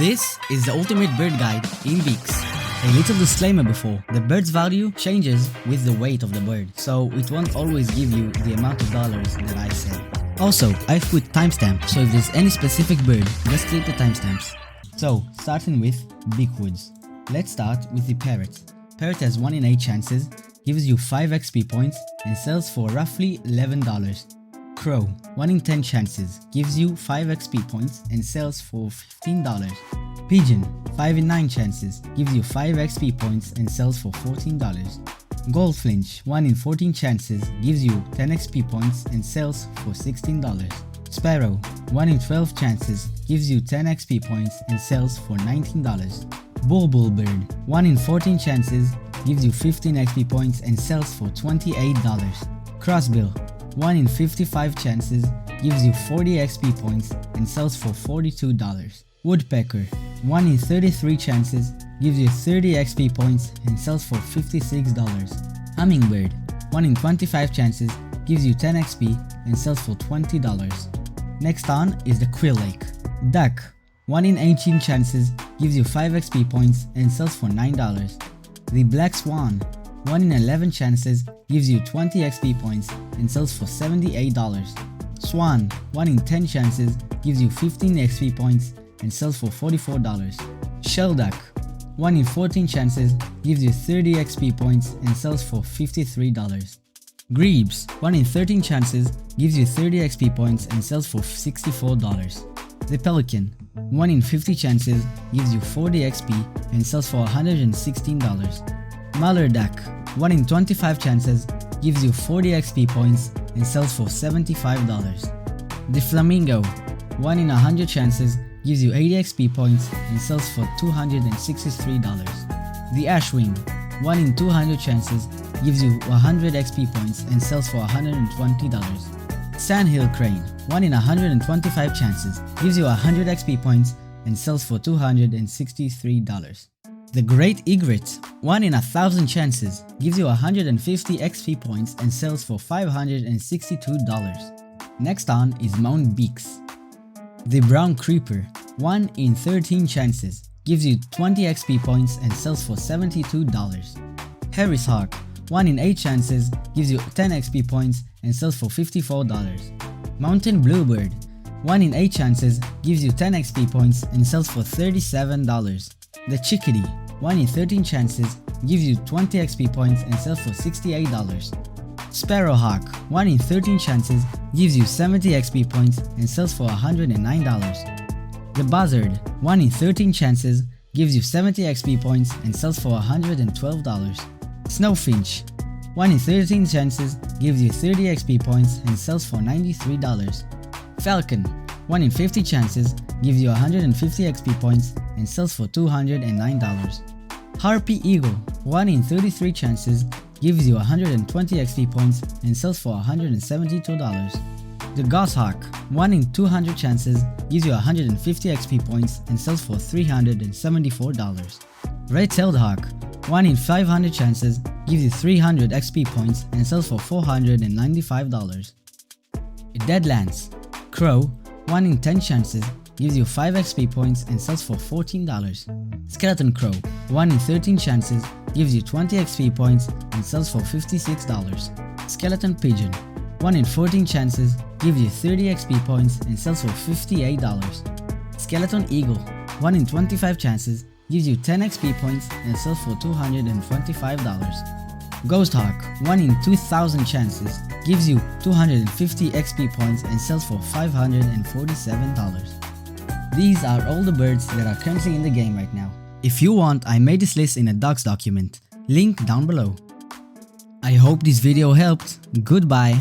This is the ultimate bird guide in Beaks. A little disclaimer before, the bird's value changes with the weight of the bird, so it won't always give you the amount of dollars that I say. Also, I've put timestamp, so if there's any specific bird, just click the timestamps. So, starting with Beakwoods. Let's start with the Parrot. Parrot has 1 in 8 chances, gives you 5 XP points, and sells for roughly $11. Crow, 1 in 10 chances, gives you 5 XP points and sells for $15. Pigeon, 5 in 9 chances, gives you 5 XP points and sells for $14. Goldflinch, 1 in 14 chances, gives you 10 XP points and sells for $16. Sparrow, 1 in 12 chances, gives you 10 XP points and sells for $19. BulBul Bird, 1 in 14 chances, gives you 15 XP points and sells for $28. Crossbill, 1 in 55 chances, gives you 40 XP points and sells for $42. Woodpecker, 1 in 33 chances, gives you 30 XP points and sells for $56. Hummingbird, 1 in 25 chances, gives you 10 XP and sells for $20. Next on is the Quill Lake. Duck, 1 in 18 chances, gives you 5 XP points and sells for $9. The Black Swan, 1 in 11 chances, gives you 20 XP points and sells for $78. Swan, 1 in 10 chances, gives you 15 XP points and sells for $44. Shelduck, 1 in 14 chances, gives you 30 XP points and sells for $53. Grebes, 1 in 13 chances, gives you 30 XP points and sells for $64. The Pelican, 1 in 50 chances, gives you 40 XP and sells for $116. Mallard Duck, 1 in 25 chances, gives you 40 XP points and sells for $75. The Flamingo, 1 in 100 chances, gives you 80 XP points and sells for $263. The Ashwing, 1 in 200 chances, gives you 100 XP points and sells for $120. Sandhill Crane, 1 in 125 chances, gives you 100 XP points and sells for $263. The Great Egret, 1 in 1,000 chances, gives you 150 XP points and sells for $562. Next on is Mount Beaks. The Brown Creeper, 1 in 13 chances, gives you 20 XP points and sells for $72. Harpy 1 in 8 chances, gives you 10 XP points and sells for $54. Mountain Bluebird, 1 in 8 chances, gives you 10 XP points and sells for $37. The Chickadee, 1 in 13 chances, gives you 20 XP points and sells for $68. Sparrowhawk, 1 in 13 chances, gives you 70 XP points and sells for $109. The Buzzard, 1 in 13 chances, gives you 70 XP points and sells for $112. Snowfinch, 1 in 13 chances, gives you 30 XP points and sells for $93. Falcon, 1 in 50 chances, gives you 150 XP points and sells for $209. Harpy Eagle, 1 in 33 chances, gives you 120 XP points and sells for $172. The Goshawk, 1 in 200 chances, gives you 150 XP points and sells for $374. Red-tailed hawk, 1 in 500 chances, gives you 300 XP points and sells for $495. DeadLands. Crow, 1 in 10 chances, gives you 5 XP points and sells for $14. Skeleton Crow, 1 in 13 chances, gives you 20 XP points and sells for $56. Skeleton Pidgeon, 1 in 14 chances, gives you 30 XP points and sells for $58. Skeletan Eagle, 1 in 25 chances, gives you 10 XP points and sells for $225. Goshawk, 1 in 2,000 chances, gives you 250 XP points and sells for $547. These are all the birds that are currently in the game right now. If you want, I made this list in a docs document, link down below. I hope this video helped. Goodbye.